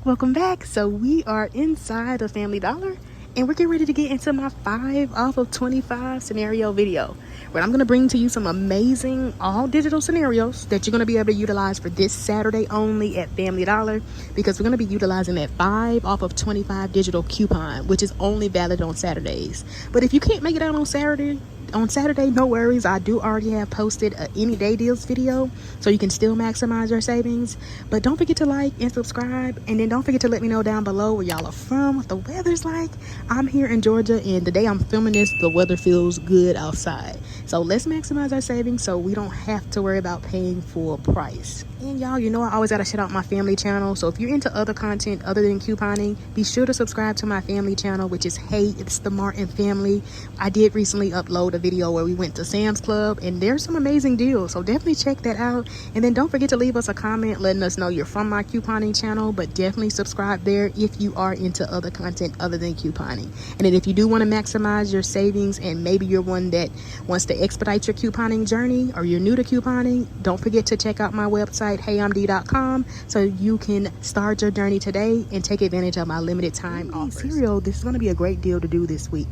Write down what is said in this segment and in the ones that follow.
welcome back. So we are inside of Family Dollar and we're getting ready to get into my 5 off of 25 scenario video, where I'm going to bring to you some amazing all digital scenarios that you're going to be able to utilize for this Saturday only at Family Dollar, because we're going to be utilizing that 5 off of 25 digital coupon, which is only valid on Saturdays. But if you can't make it out on Saturday, no worries. I do already have posted a any day deals video, so you can still maximize your savings. But don't forget to like and subscribe, and then don't forget to let me know down below where y'all are from, what the weather's like. I'm here in Georgia, and the day I'm filming this, the weather feels good outside. So let's maximize our savings so we don't have to worry about paying full price. And y'all, you know I always gotta shout out my family channel. So if you're into other content other than couponing, be sure to subscribe to my family channel, which is Hey, It's the Martin Family. I did recently upload a video where we went to Sam's Club, and there's some amazing deals, so definitely check that out. And then don't forget to leave us a comment letting us know you're from my couponing channel, but definitely subscribe there if you are into other content other than couponing. And then if you do want to maximize your savings, and maybe you're one that wants to expedite your couponing journey, or you're new to couponing, don't forget to check out my website heyimd.com so you can start your journey today and take advantage of my limited time offers. Cereal, this is going to be a great deal to do this week.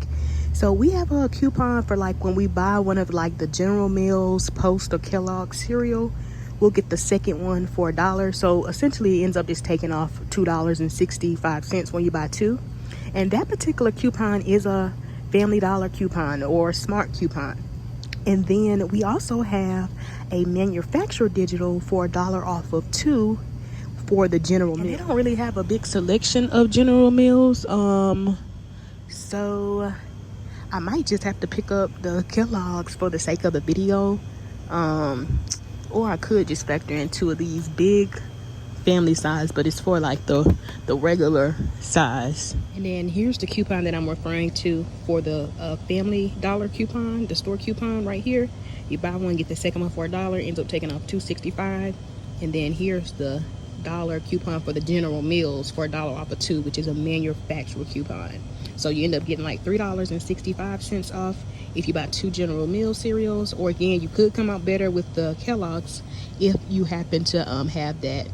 So we have a coupon for like when we buy one of like the General Mills, Post, or Kellogg cereal, we'll get the second one for $1. So essentially it ends up just taking off $2.65 when you buy 2. And that particular coupon is a Family Dollar coupon or Smart coupon. And then we also have a manufacturer digital for $1 off of 2 for the General Mills. They don't really have a big selection of General Mills, so I might just have to pick up the Kellogg's for the sake of the video, or I could just factor in 2 of these big family size, but it's for like the regular size. And then here's the coupon that I'm referring to for the Family Dollar coupon, the store coupon right here. You buy one, get the second one for $1, ends up taking off $2.65. And then here's the $1 coupon for the General Mills for $1 off of 2, which is a manufacturer coupon. So you end up getting like $3.65 off if you buy 2 General Mills cereals. Or again, you could come out better with the Kellogg's if you happen to have that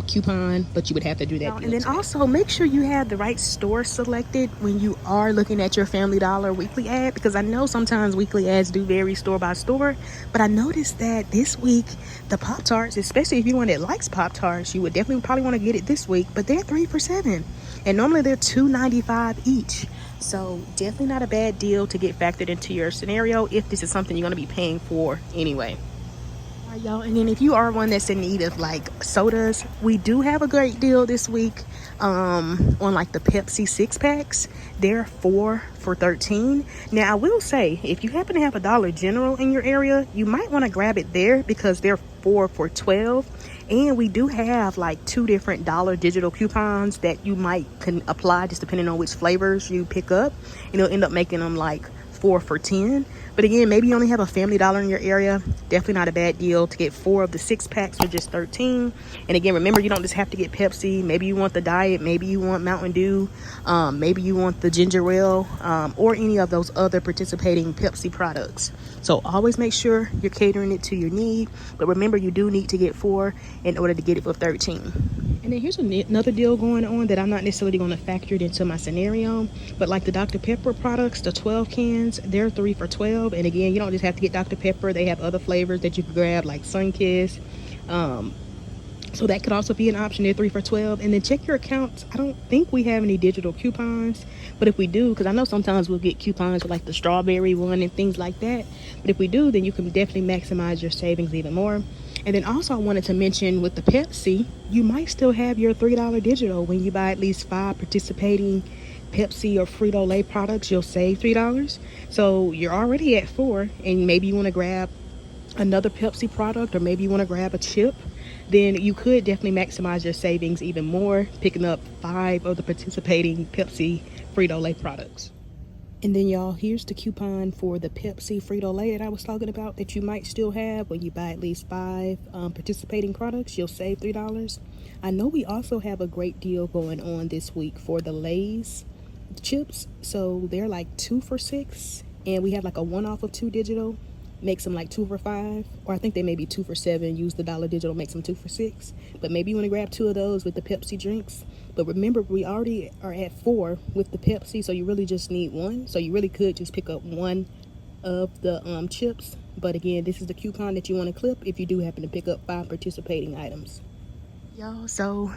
coupon, but you would have to do that. And then also make sure you have the right store selected when you are looking at your Family Dollar weekly ad, because I know sometimes weekly ads do vary store by store, but I noticed that this week the Pop-Tarts, especially if you're one that likes Pop-Tarts, you would definitely probably want to get it this week, but they're 3 for $7, and normally they're $2.95 each. So definitely not a bad deal to get factored into your scenario if this is something you're going to be paying for anyway. Y'all, and then if you are one that's in need of like sodas, we do have a great deal this week on like the Pepsi 6-packs. They're 4 for $13. Now I will say, if you happen to have a Dollar General in your area, you might want to grab it there because they're 4 for $12. And we do have like 2 different dollar digital coupons that you might can apply just depending on which flavors you pick up, and it'll end up making them like 4 for $10. But again, maybe you only have a Family Dollar in your area, definitely not a bad deal to get 4 of the 6-packs for just $13. And again, remember, you don't just have to get Pepsi. Maybe you want the diet, maybe you want Mountain Dew, maybe you want the ginger ale, or any of those other participating Pepsi products. So always make sure you're catering it to your need, but remember, you do need to get 4 in order to get it for $13. And then here's another deal going on that I'm not necessarily going to factor it into my scenario, but like the Dr. Pepper products, the 12 cans, they're 3 for $12. And again, you don't just have to get Dr. Pepper. They have other flavors that you can grab, like Sunkist. So that could also be an option. They're 3 for $12. And then check your accounts. I don't think we have any digital coupons, but if we do, because I know sometimes we'll get coupons with like the strawberry one and things like that. But if we do, then you can definitely maximize your savings even more. And then also I wanted to mention with the Pepsi, you might still have your $3 digital. When you buy at least 5 participating Pepsi or Frito-Lay products, you'll save $3. So you're already at 4, and maybe you want to grab another Pepsi product, or maybe you want to grab a chip, then you could definitely maximize your savings even more, picking up 5 of the participating Pepsi Frito-Lay products. And then y'all, here's the coupon for the Pepsi Frito-Lay that I was talking about that you might still have. When you buy at least 5 participating products, you'll save $3. I know we also have a great deal going on this week for the Lay's chips. So they're like 2 for $6, and we have like a 1 off of 2 digital. makes them like 2 for $5, or I think they may be 2 for $7. Use the dollar digital, makes them 2 for $6. But maybe you want to grab 2 of those with the Pepsi drinks. But remember, we already are at 4 with the Pepsi, so you really just need 1. So you really could just pick up 1 of the chips. But again, this is the coupon that you want to clip if you do happen to pick up 5 participating items. Y'all, so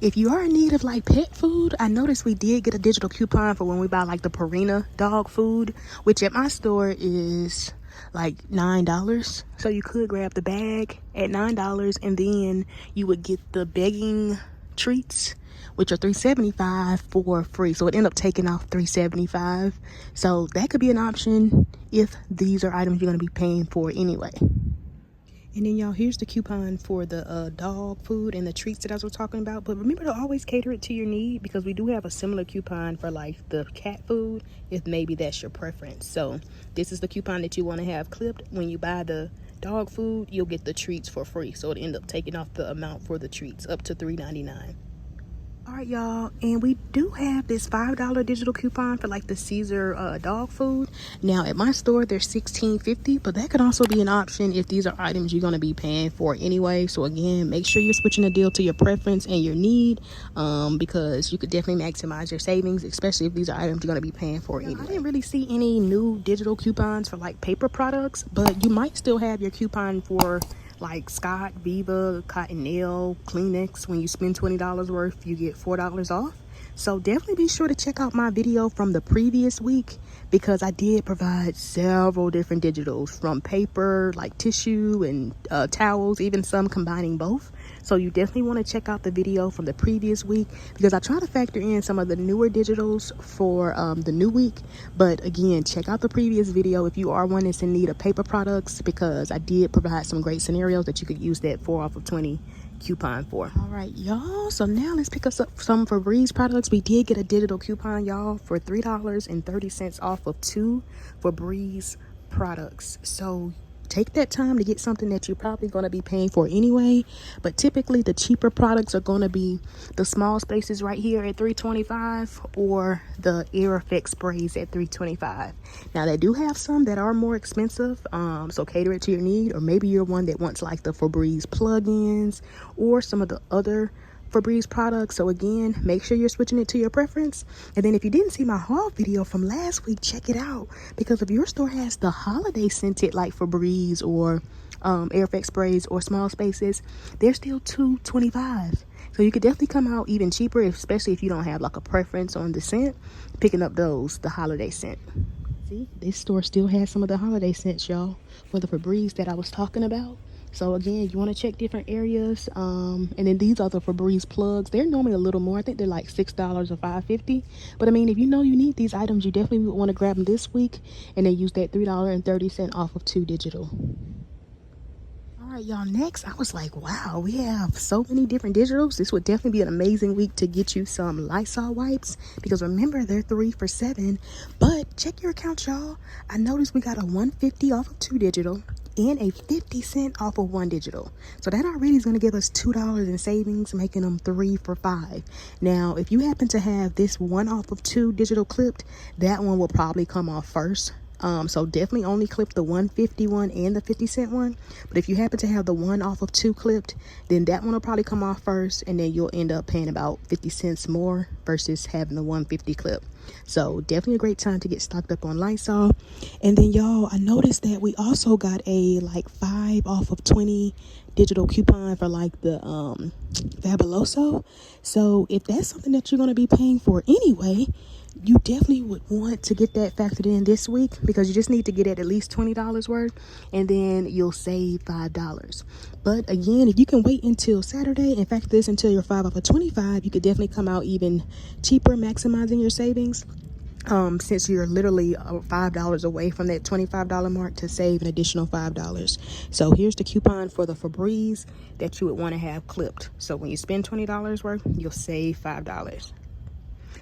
if you are in need of like pet food, I noticed we did get a digital coupon for when we buy like the Purina dog food, which at my store is like $9. So you could grab the bag at $9, and then you would get the begging treats, which are $3.75 for free. So it ended up taking off $3.75. So that could be an option if these are items you're going to be paying for anyway. And then y'all, here's the coupon for the dog food and the treats that I was talking about. But remember to always cater it to your need, because we do have a similar coupon for like the cat food, if maybe that's your preference. So this is the coupon that you want to have clipped. When you buy the dog food, you'll get the treats for free. So it end up taking off the amount for the treats up to $3.99. All right, y'all, and we do have this $5 digital coupon for like the Caesar dog food. Now at my store they're $16.50, but that could also be an option if these are items you're going to be paying for anyway. So again, make sure you're switching the deal to your preference and your need, because you could definitely maximize your savings, especially if these are items you're going to be paying for anyway. I didn't really see any new digital coupons for like paper products, but you might still have your coupon for like Scott, Viva, Cotton Nail, Kleenex. When you spend $20 worth, you get $4 off. So definitely be sure to check out my video from the previous week, because I did provide several different digitals, from paper, like tissue, and towels, even some combining both. So you definitely want to check out the video from the previous week, because I try to factor in some of the newer digitals for the new week. But again, check out the previous video if you are one that's in need of paper products, because I did provide some great scenarios that you could use that 4 off of 20 coupon for. All right, y'all, so now let's pick us up some Febreze products. We did get a digital coupon, y'all, for $3.30 off of 2 Febreze products. So take that time to get something that you're probably going to be paying for anyway. But typically the cheaper products are going to be the small spaces right here at $3.25, or the air effect sprays at $3.25. Now they do have some that are more expensive, so cater it to your need. Or maybe you're one that wants like the Febreze plug-ins or some of the other Febreze products. So again, make sure you're switching it to your preference. And then if you didn't see my haul video from last week, check it out, because if your store has the holiday scented like Febreze or air effect sprays or small spaces, they're still $2.25. So you could definitely come out even cheaper, especially if you don't have like a preference on the scent, picking up those, the holiday scent. See, this store still has some of the holiday scents, y'all, for the Febreze that I was talking about. So again, you want to check different areas. And then these are the Febreze plugs. They're normally a little more. I think they're like $6 or $5.50. But I mean, if you know you need these items, you definitely would want to grab them this week, and then use that $3.30 off of 2 digital. All right, y'all, next, I was like, wow, we have so many different digitals. This would definitely be an amazing week to get you some Lysol wipes, because remember, they're 3 for $7. But check your account, y'all. I noticed we got a $1.50 off of 2 digital and a 50-cent off of 1 digital. So that already is going to give us $2 in savings, making them 3 for $5. Now, if you happen to have this 1 off of 2 digital clipped, that one will probably come off first. So definitely only clip the 150 one and the 50-cent one. But if you happen to have the 1 off of 2 clipped, then that one will probably come off first, and then you'll end up paying about 50 cents more versus having the 150 clip. So definitely a great time to get stocked up on Lysol. And then y'all, I noticed that we also got a like 5 off of 20 digital coupon for like the Fabuloso. So if that's something that you're going to be paying for anyway, you definitely would want to get that factored in this week, because you just need to get at least $20 worth, and then you'll save $5. But again, if you can wait until Saturday and factor this until you're 5 off of 25, you could definitely come out even cheaper, maximizing your savings. Since you're literally $5 away from that $25 mark to save an additional $5. So here's the coupon for the Febreze that you would want to have clipped. So when you spend $20 worth, you'll save $5.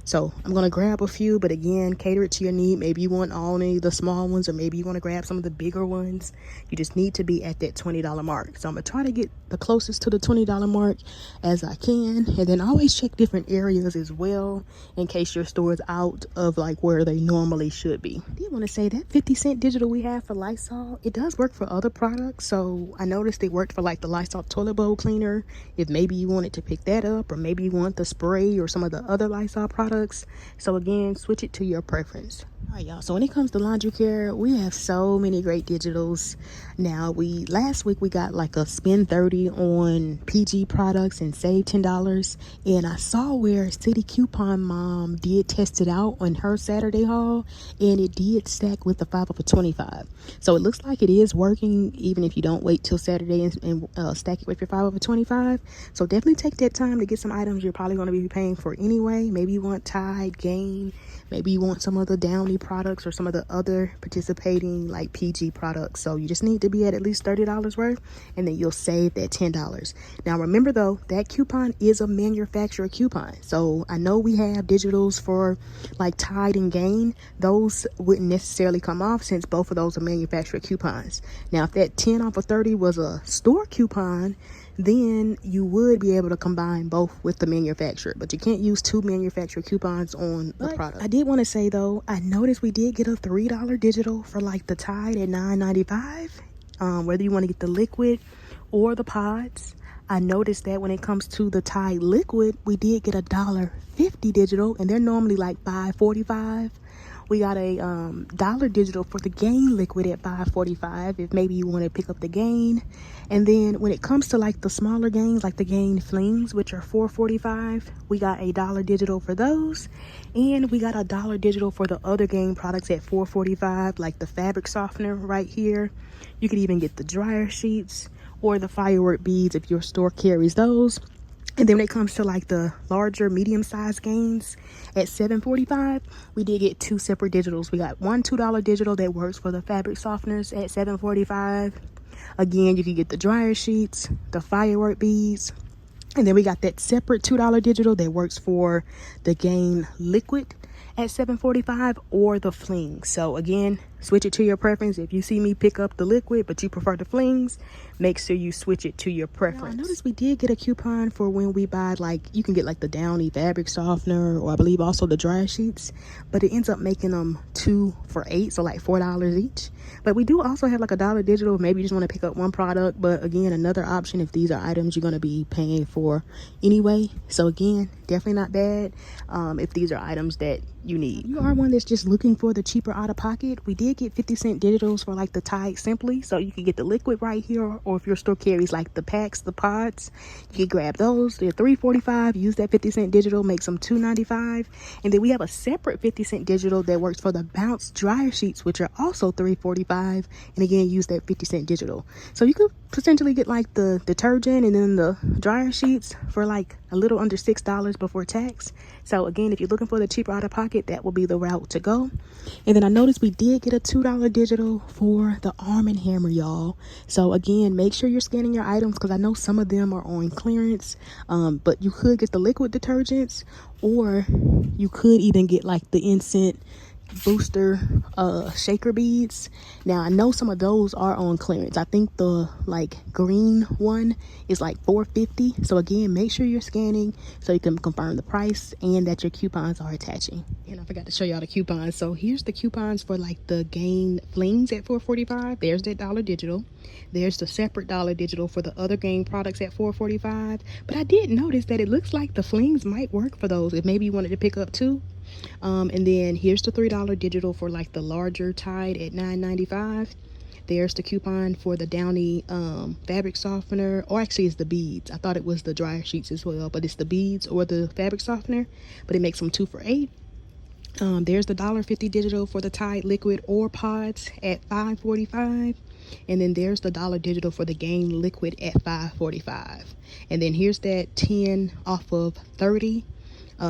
So I'm gonna grab a few, but again, cater it to your need. Maybe you want only the small ones, or maybe you want to grab some of the bigger ones. You just need to be at that $20 mark. So I'm gonna try to get the closest to the $20 mark as I can, and then always check different areas as well in case your store is out of like where they normally should be. I did want to say that 50-cent digital we have for Lysol, it does work for other products. So I noticed it worked for like the Lysol toilet bowl cleaner. If maybe you wanted to pick that up, or maybe you want the spray or some of the other Lysol products. So again, switch it to your preference. All right, y'all, so when it comes to laundry care, we have so many great digitals. Now, last week we got like a spend 30 on PG products and save $10, and I saw where City Coupon Mom did test it out on her Saturday haul, and it did stack with the 5 over 25. So it looks like it is working even if you don't wait till Saturday and stack it with your 5 over 25. So definitely take that time to get some items you're probably going to be paying for anyway. Maybe you want Tide, Gain, maybe you want some of the Downy products or some of the other participating like PG products. So you just need to be at least $30 worth, and then you'll save that $10. Now remember though, that coupon is a manufacturer coupon. So I know we have digitals for like Tide and Gain. Those wouldn't necessarily come off since both of those are manufacturer coupons. Now if that 10 off of 30 was a store coupon, then you would be able to combine both with the manufacturer, but you can't use two manufacturer coupons on the product. I did want to say though, I noticed we did get a $3 digital for like the Tide at $9.95. Whether you want to get the liquid or the pods. I noticed that when it comes to the Tide liquid, we did get a $1.50 digital, and they're normally like $5.45. We got a dollar digital for the Gain liquid at $5.45 if maybe you want to pick up the Gain. And then when it comes to like the smaller Gains, like the Gain Flings, which are $4.45, we got a dollar digital for those. And we got a dollar digital for the other Gain products at $4.45, like the fabric softener right here. You could even get the dryer sheets or the firework beads if your store carries those. And then when it comes to like the larger medium-sized Gains at $7.45, we did get two separate digitals. We got one $2 digital that works for the fabric softeners at $7.45. Again, you can get the dryer sheets, the firework beads, and then we got that separate $2 digital that works for the Gain liquid at $7.45 or the flings. So again, switch it to your preference. If you see me pick up the liquid but you prefer the flings, make sure you switch it to your preference. Now, I noticed we did get a coupon for when we buy, like, you can get like the Downy fabric softener, or I believe also the dryer sheets, but it ends up making them 2 for $8, so like $4 each. But we do also have like a dollar digital. Maybe you just want to pick up one product, but again, another option if these are items you're going to be paying for anyway. So again, definitely not bad if these are items that you need. If you are one that's just looking for the cheaper out of pocket, we did get 50-cent digitals for like the Tide Simply, so you can get the liquid right here, or if your store carries like the packs, the pods, you can grab those. They're $3.45. Use that 50-cent digital, makes them $2.95. And then we have a separate 50-cent digital that works for the Bounce dryer sheets, which are also $3.45. And again, use that 50-cent digital. So you could potentially get like the detergent and then the dryer sheets for like a little under $6 before tax. So again, if you're looking for the cheaper out of pocket, that will be the route to go. And then I noticed we did get a $2 digital for the Arm & Hammer, y'all. So again, make sure you're scanning your items, because I know some of them are on clearance, but you could get the liquid detergents, or you could even get like the instant booster shaker beads. Now I know some of those are on clearance. I think the like green one is like $4.50. So again, make sure you're scanning so you can confirm the price and that your coupons are attaching. And I forgot to show y'all the coupons. So here's the coupons for like the Gain Flings at $4.45. There's that dollar digital. There's the separate dollar digital for the other Gain products at $4.45. But I did notice that it looks like the Flings might work for those if maybe you wanted to pick up two. And then here's the $3 digital for like the larger Tide at $9.95. There's the coupon for the Downy fabric softener, or actually it's the beads. I thought it was the dryer sheets as well, but it's the beads or the fabric softener, but it makes them 2 for $8. There's the $1.50 digital for the Tide liquid or pods at $5.45. And then there's the dollar digital for the Gain liquid at $5.45. And then here's that 10 off of 30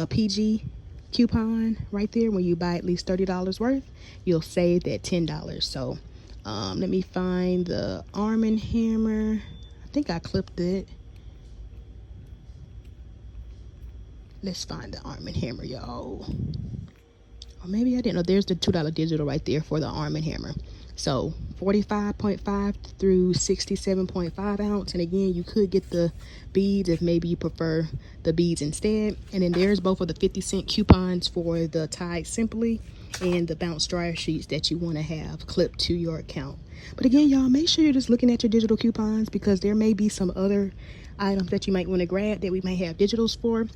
PG coupon right there. When you buy at least $30 worth, you'll save that $10. So let me find the Arm & Hammer. I think I clipped it. Let's find the Arm & Hammer, y'all. Or maybe I didn't know. There's the $2 digital right there for the Arm & Hammer. So 45.5 through 67.5 ounce. And again, you could get the beads if maybe you prefer the beads instead. And then there's both of the 50-cent coupons for the Tide Simply and the bounce dryer sheets that you want to have clipped to your account. But again, y'all, make sure you're just looking at your digital coupons, because there may be some other items that you might want to grab that we may have digitals for.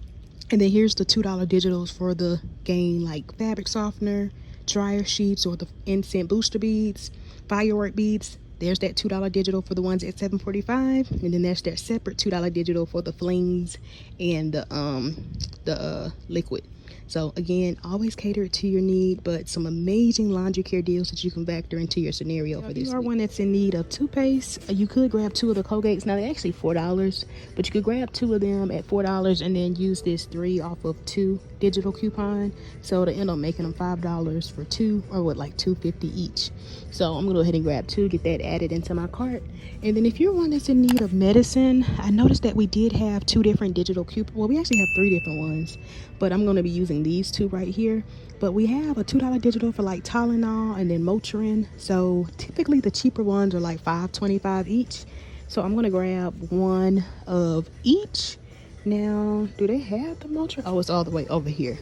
And then here's the $2 digitals for the game, like fabric softener, dryer sheets, or the incense booster beads, firework beads. There's that $2 digital for the ones at $7.45, and then there's that separate $2 digital for the flings and the liquid. So again, always cater it to your need, but some amazing laundry care deals that you can factor into your scenario for this week. If you are one that's in need of toothpaste, you could grab 2 of the Colgates. Now they're actually $4, but you could grab 2 of them at $4 and then use this 3 off of 2 digital coupon. So it'll end up making them $5 for 2, or what, like $2.50 each. So I'm gonna go ahead and grab 2, get that added into my cart. And then if you're one that's in need of medicine, I noticed that we did have 2 different digital coupons. Well, we actually have 3 different ones, but I'm going to be using these 2 right here. But we have a $2 digital for like Tylenol and then Motrin. So typically the cheaper ones are like $5.25 each. So I'm going to grab 1 of each. Now, do they have the Motrin? Oh, it's all the way over here.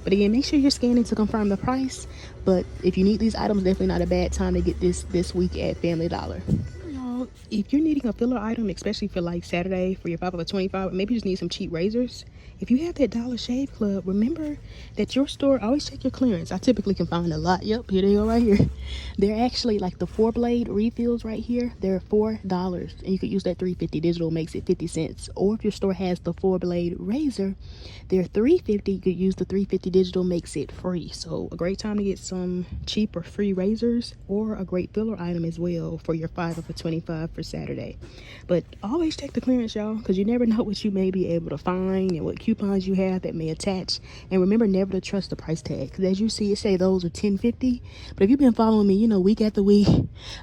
But again, make sure you're scanning to confirm the price. But if you need these items, definitely not a bad time to get this week at Family Dollar. If you're needing a filler item, especially for like Saturday for your 5 for 25, maybe you just need some cheap razors. If you have that Dollar Shave Club, remember that your store, always check your clearance. I typically can find a lot. Yep, here they go right here. They're actually like the 4-blade refills right here. They're $4, and you could use that $3.50 digital, makes it 50 cents. Or if your store has the 4-blade razor, they're $3.50. You could use the $3.50 digital, makes it free. So a great time to get some cheap or free razors, or a great filler item as well for your 5 for 25 for Saturday. But always check the clearance, y'all, because you never know what you may be able to find and what coupons you have that may attach. And remember never to trust the price tag, because as you see, it say those are $10.50, but if you've been following me, you know, week after week,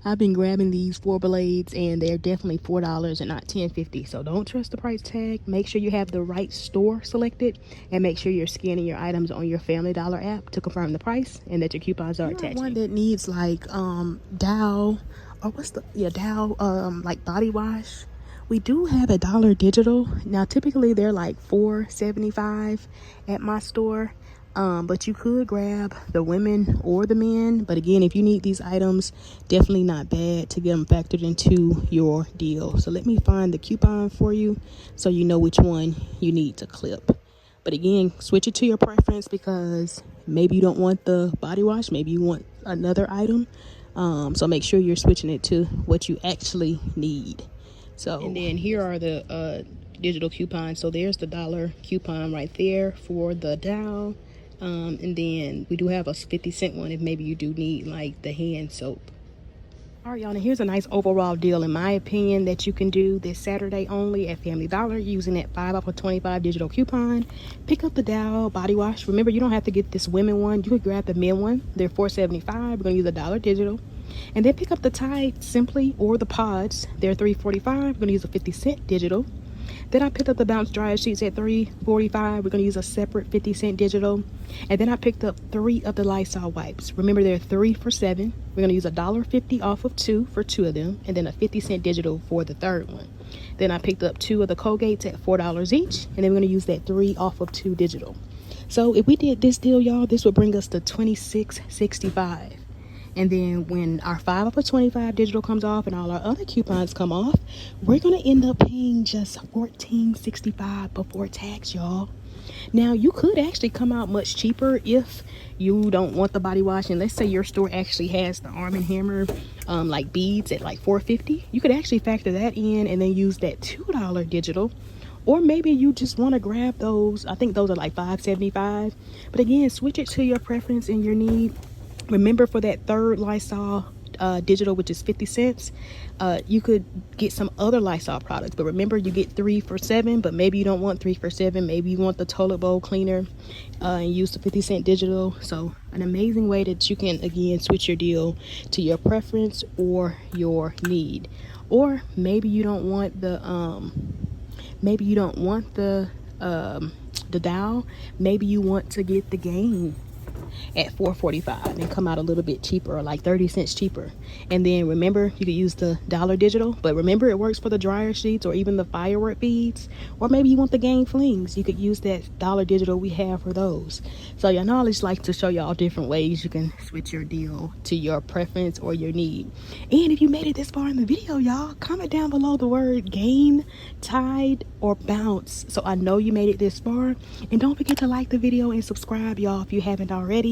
I've been grabbing these 4 blades and they're definitely $4 and not $10.50. So don't trust the price tag. Make sure you have the right store selected, and make sure you're scanning your items on your Family Dollar app to confirm the price and that your coupons are attached. One that needs like Dow, or what's the Dow like body wash, we do have a $1 digital. Now typically they're like $4.75 at my store, but you could grab the women or the men. But again, if you need these items, definitely not bad to get them factored into your deal. So let me find the coupon for you so you know which one you need to clip. But again, switch it to your preference, because maybe you don't want the body wash, maybe you want another item. So make sure you're switching it to what you actually need. So, and then here are the digital coupons. So there's the $1 coupon right there for the Dow. And then we do have a 50-cent one if maybe you do need like the hand soap. All right, y'all, now here's a nice overall deal, in my opinion, that you can do this Saturday only at Family Dollar using that 5 for 25 digital coupon. Pick up the Dow body wash. Remember, you don't have to get this women one. You could grab the men one. They're $4.75. We're going to use a $1 digital. And then pick up the Tide Simply or the Pods. They're $3.45. We're going to use a 50-cent digital. Then I picked up the bounce dryer sheets at $3.45. We're going to use a separate 50-cent digital. And then I picked up 3 of the Lysol wipes. Remember, they're 3 for $7. We're going to use $1.50 off of 2 for 2 of them, and then a 50-cent digital for the 3rd one. Then I picked up 2 of the Colgates at $4 each, and then we're going to use that 3 off of 2 digital. So if we did this deal, y'all, this would bring us to $26.65. And then when our 5 for 25 digital comes off and all our other coupons come off, we're going to end up paying just $14.65 before tax, y'all. Now, you could actually come out much cheaper if you don't want the body wash. And let's say your store actually has the Arm & Hammer like beads at like $4.50. You could actually factor that in and then use that $2 digital. Or maybe you just want to grab those. I think those are like $5.75. But again, switch it to your preference and your need. Remember, for that 3rd Lysol digital, which is 50 cents, you could get some other Lysol products. But remember, you get 3 for $7, but maybe you don't want 3 for $7. Maybe you want the toilet bowl cleaner and use the 50-cent digital. So an amazing way that you can, again, switch your deal to your preference or your need. Or maybe you don't want the the dial, maybe you want to get the Gain at $4.45 and come out a little bit cheaper, or like 30 cents cheaper. And then remember, you could use the dollar digital, but remember it works for the dryer sheets or even the firework beads. Or maybe you want the Gain flings, you could use that dollar digital we have for those. So y'all know I just like to show y'all different ways you can switch your deal to your preference or your need. And if you made it this far in the video, y'all, comment down below the word Gain, Tide, or Bounce, so I know you made it this far. And don't forget to like the video and subscribe, y'all, if you haven't already.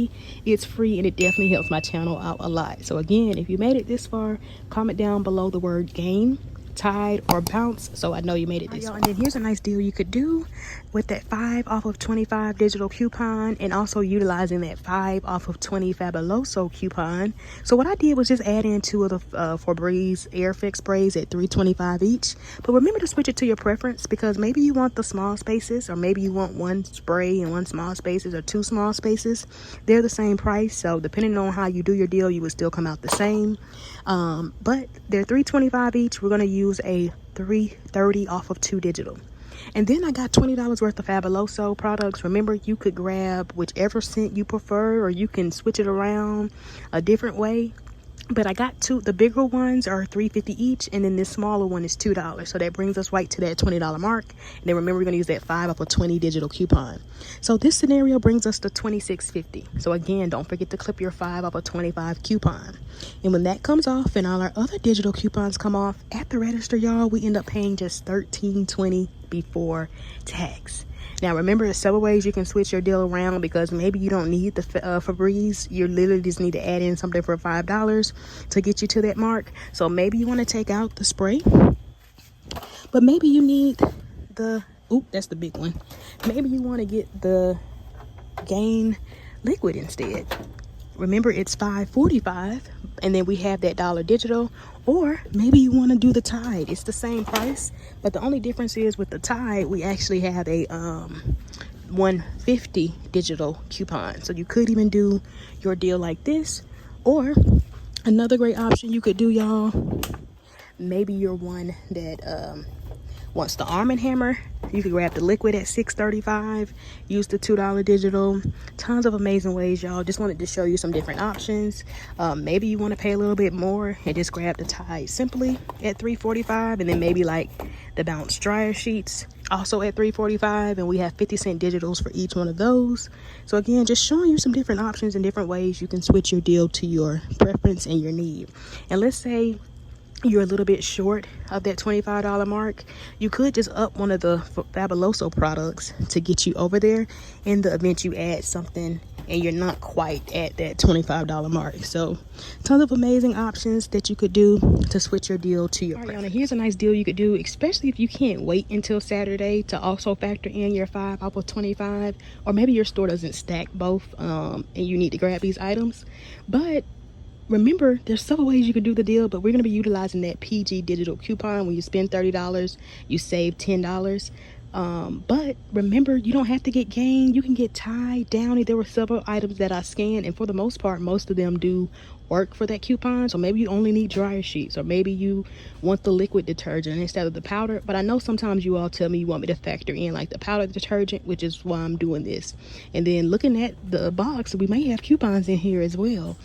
It's free and it definitely helps my channel out a lot. So again, if you made it this far, comment down below the word Gain, Tide, or Bounce, so I know you made it this far. And then here's a nice deal you could do with that 5 off of 25 digital coupon, and also utilizing that 5 off of 20 Fabuloso coupon. So what I did was just add in 2 of the Febreze air fix sprays at $3.25 each. But remember to switch it to your preference, because maybe you want the small spaces, or maybe you want 1 spray and 1 small spaces, or 2 small spaces. They're the same price, so depending on how you do your deal, you would still come out the same. But they're $3.25 each. We're going to use a $3.30 off of 2 digital. And then I got $20 worth of Fabuloso products. Remember, you could grab whichever scent you prefer, or you can switch it around a different way. But I got 2. The bigger ones are $3.50 each, and then this smaller one is $2. So that brings us right to that $20 mark. And then remember, we're going to use that 5 off of 20 digital coupon. So this scenario brings us to $26.50. So again, don't forget to clip your 5 off of 25 coupon. And when that comes off and all our other digital coupons come off at the register, y'all, we end up paying just $13.20 before tax. Now remember, there's several ways you can switch your deal around, because maybe you don't need the Febreze. You literally just need to add in something for $5 to get you to that mark. So maybe you want to take out the spray, but maybe you need the, oop, that's the big one. Maybe you want to get the Gain liquid instead. Remember, it's $5.45, and then we have that dollar digital. Or maybe you want to do the Tide. It's the same price, but the only difference is with the Tide, we actually have a $1.50 digital coupon. So you could even do your deal like this. Or another great option you could do, y'all, maybe you're one that wants the Arm & Hammer. You could grab the liquid at $6.35, use the $2 digital. Tons of amazing ways, y'all. Just wanted to show you some different options. Maybe you want to pay a little bit more and just grab the Tide simply at $3.45, and then maybe like the Bounce dryer sheets also at $3.45, and we have 50-cent digitals for each one of those. So again, just showing you some different options and different ways you can switch your deal to your preference and your need. And let's say you're a little bit short of that $25 mark, you could just up one of the Fabuloso products to get you over there in the event you add something and you're not quite at that $25 mark. So tons of amazing options that you could do to switch your deal to your preference. Now here's a nice deal you could do, especially if you can't wait until Saturday to also factor in your 5 off of 25, or maybe your store doesn't stack both and you need to grab these items. But remember, there's several ways you could do the deal, but we're going to be utilizing that PG digital coupon. When you spend $30, you save $10. But remember, you don't have to get Gain. You can get Tide, Downy. There were several items that I scanned, and for the most part, most of them do work for that coupon. So maybe you only need dryer sheets, or maybe you want the liquid detergent instead of the powder. But I know sometimes you all tell me you want me to factor in like the powder detergent, which is why I'm doing this. And then looking at the box, we may have coupons in here as well.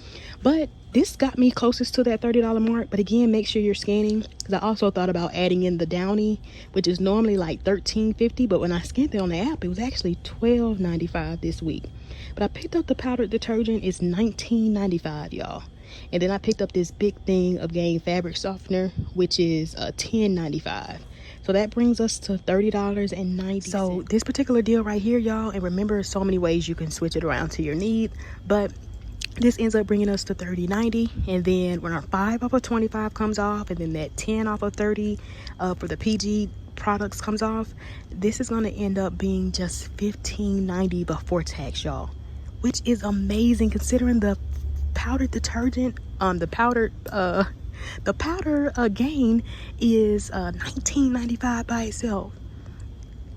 But this got me closest to that $30 mark. But again, make sure you're scanning, because I also thought about adding in the Downy, which is normally like $13.50, but when I scanned it on the app, it was actually $12.95 this week. But I picked up the powdered detergent. It's $19.95, y'all. And then I picked up this big thing of Gain fabric softener, which is $10.95. So that brings us to $30.90. So this particular deal right here, y'all, and remember, so many ways you can switch it around to your need, but this ends up bringing us to $30.90. And then when our 5 off of 25 comes off, and then that 10 off of 30 for the PG products comes off, this is going to end up being just $15.90 before tax, y'all, which is amazing considering the powdered detergent, the powder Gain is $19.95 by itself.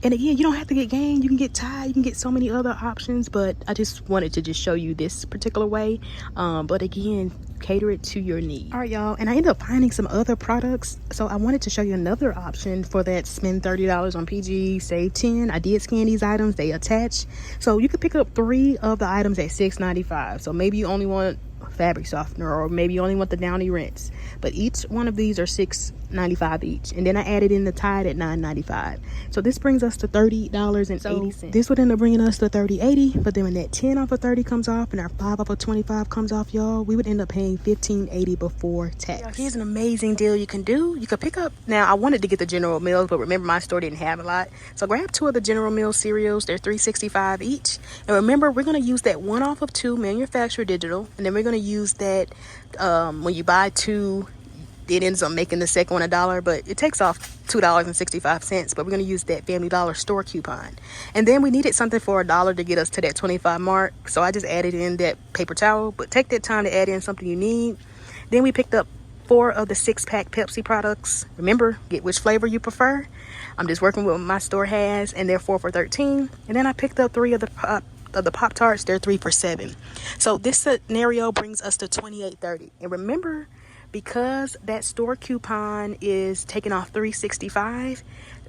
And again, you don't have to get Gain. You can get Tide. You can get so many other options. But I just wanted to just show you this particular way. But again, cater it to your needs. All right, y'all. And I ended up finding some other products. So I wanted to show you another option for that. Spend $30 on PG, save 10. I did scan these items. They attach. So you could pick up 3 of the items at $6.95. So maybe you only want fabric softener, or maybe you only want the Downy rinse, but each one of these are $6.95 each, and then I added in the Tide at $9.95. So this brings us to $30.80. So this would end up bringing us to $30.80, but then when that 10 off of 30 comes off and our 5 off of 25 comes off, y'all, we would end up paying $15.80 before tax. Yeah, here's an amazing deal you can do. You could pick up, now I wanted to get the General Mills, but remember my store didn't have a lot, so grab 2 of the General Mills cereals. They're $3.65 each, and remember, we're going to use that 1 off of 2 manufacturer digital, and then we're going to use that when you buy 2, it ends up making the second one $1, but it takes off $2.65. But we're going to use that Family Dollar store coupon. And then we needed something for $1 to get us to that 25 mark, so I just added in that paper towel. But take that time to add in something you need. Then we picked up 4 of the 6-pack Pepsi products. Remember, get which flavor you prefer. I'm just working with what my store has, and they're 4 for $13. And then I picked up 3 of the Pop-Tarts. They're 3 for $7. So this scenario brings us to $28.30. And remember, because that store coupon is taking off $3.65,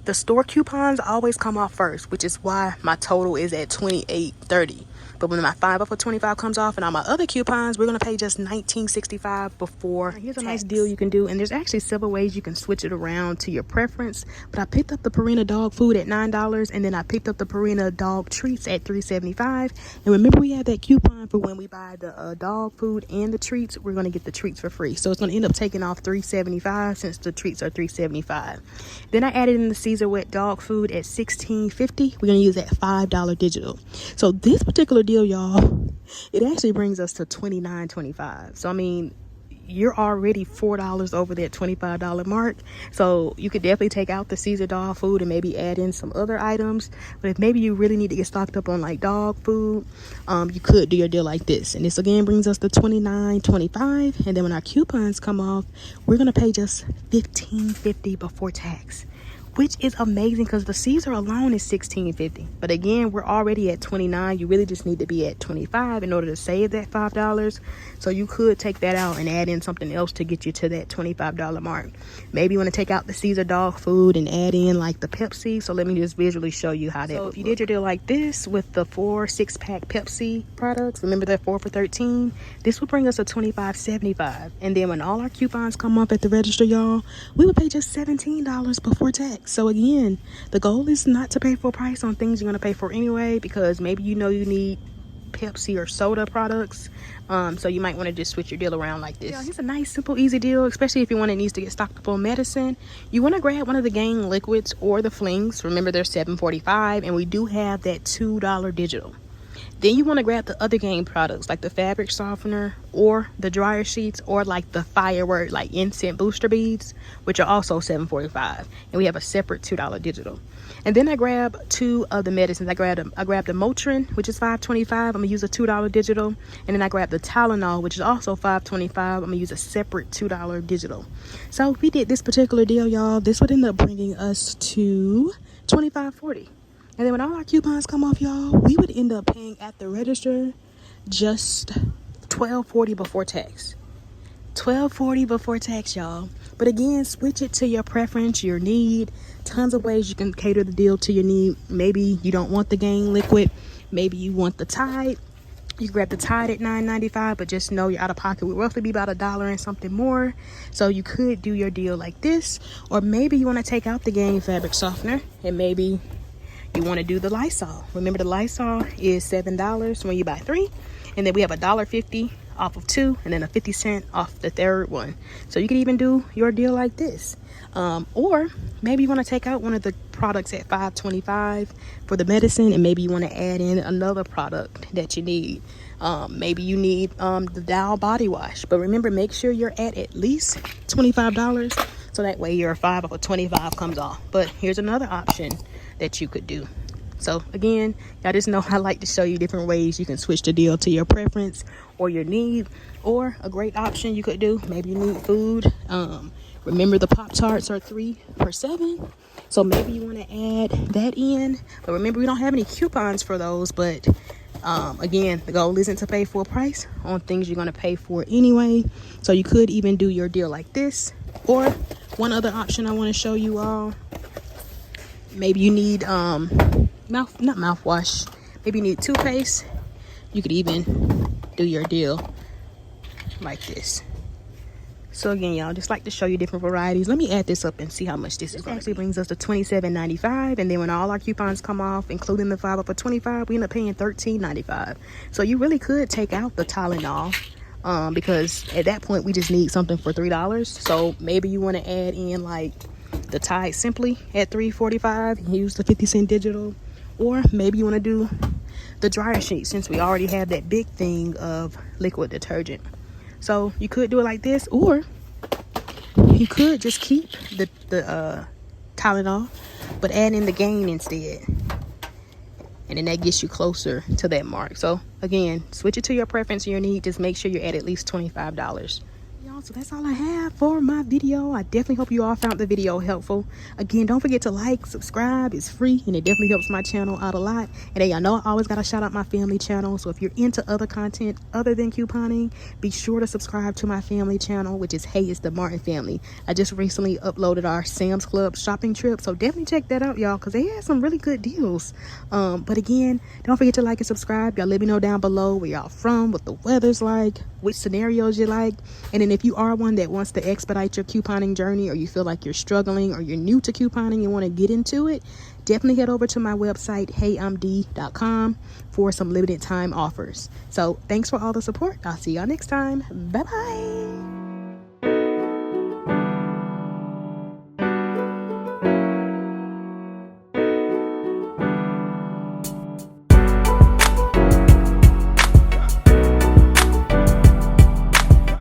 the store coupons always come off first, which is why my total is at $28.30. But when my 5 off of 25 comes off and all my other coupons, we're going to pay just $19.65 before tax. Here's a nice deal you can do. And there's actually several ways you can switch it around to your preference. But I picked up the Purina dog food at $9. And then I picked up the Purina dog treats at $3.75. And remember, we have that coupon for when we buy the dog food and the treats. We're going to get the treats for free. So it's going to end up taking off $3.75 since the treats are $3.75. Then I added in the Caesar wet dog food at $16.50. We're going to use that $5 digital. So this particular deal, y'all, it actually brings us to $29.25. So I mean, you're already $4 over that $25 mark. So you could definitely take out the Caesar dog food and maybe add in some other items. But if maybe you really need to get stocked up on like dog food, you could do your deal like this. And this again brings us to $29.25. And then when our coupons come off, we're gonna pay just $15.50 before tax, which is amazing because the Caesar alone is $16.50. But again, we're already at $29. You really just need to be at $25 in order to save that $5. So you could take that out and add in something else to get you to that $25 mark. Maybe you want to take out the Caesar dog food and add in like the Pepsi. So let me just visually show you how that would look. If you did your deal like this with the 4 6-pack Pepsi products, remember they're 4 for $13, this would bring us to $25.75. And then when all our coupons come up at the register, y'all, we would pay just $17 before tax. So again, the goal is not to pay full price on things you're going to pay for anyway, because maybe you know you need Pepsi or soda products, so you might want to just switch your deal around like this. Yeah, here's a nice, simple, easy deal, especially if you're one that needs to get stocked up on medicine. You want to grab one of the Gain liquids or the flings. Remember, they're $7.45, and we do have that $2 digital. Then you want to grab the other Gain products like the fabric softener or the dryer sheets, or like the firework like incense booster beads, which are also $7.45, and we have a separate $2 digital. And then I grab 2 of the medicines. I grabbed the Motrin, which is $5.25. I'm gonna use a $2 digital. And then I grabbed the Tylenol, which is also $5.25. I'm gonna use a separate $2 digital. So if we did this particular deal, y'all, this would end up bringing us to $25.40. And then when all our coupons come off, y'all, we would end up paying at the register just $12.40 before tax. $12.40 before tax, y'all. But again, switch it to your preference, your need. Tons of ways you can cater the deal to your need. Maybe you don't want the Gain liquid. Maybe you want the Tide. You grab the Tide at $9.95, but just know your out of pocket would roughly be about $1 and something more. So you could do your deal like this. Or maybe you want to take out the Gain fabric softener, and maybe you want to do the Lysol. Remember, the Lysol is $7 when you buy 3, and then we have $1.50 off of 2, and then a 50-cent off the third one. So you could even do your deal like this. Or maybe you want to take out one of the products at $5.25 for the medicine, and maybe you want to add in another product that you need. Maybe you need the Dow body wash, but remember, make sure you're at least $25, so that way your 5 off of 25 comes off. But here's another option that you could do. So again, y'all just know I like to show you different ways you can switch the deal to your preference or your need. Or a great option you could do, maybe you need food, Remember, the Pop-Tarts are 3 for $7. So maybe you want to add that in. But remember, we don't have any coupons for those. But again, the goal isn't to pay full price on things you're going to pay for anyway. So you could even do your deal like this. Or one other option I want to show you all. Maybe you need not mouthwash. Maybe you need toothpaste. You could even do your deal like this. So again, y'all, just like to show you different varieties. Let me add this up and see how much this is going to be. Brings us to $27.95, and then when all our coupons come off, including the 5 up for $25, we end up paying $13.95. So you really could take out the Tylenol, because at that point we just need something for $3. So maybe you want to add in like the Tide Simply at $3.45 and use the 50-cent digital, or maybe you want to do the dryer sheet since we already have that big thing of liquid detergent. So you could do it like this, or you could just keep the Tylenol, but add in the Gain instead. And then that gets you closer to that mark. So again, switch it to your preference and your need. Just make sure you're at least $25. Y'all, so that's all I have for my video. I definitely hope you all found the video helpful. Again, don't forget to like, subscribe. It's free and it definitely helps my channel out a lot. And then y'all know I always gotta shout out my family channel. So if you're into other content other than couponing, be sure to subscribe to my family channel, which is Hey, It's the Martin Family. I just recently uploaded our Sam's Club shopping trip, so definitely check that out, y'all, because they had some really good deals. But again, don't forget to like and subscribe. Y'all let me know down below where y'all from, what the weather's like, which scenarios you like. And then if you are one that wants to expedite your couponing journey, or you feel like you're struggling, or you're new to couponing and want to get into it, definitely head over to my website heyimd.com for some limited time offers. So thanks for all the support. I'll see y'all next time. Bye bye.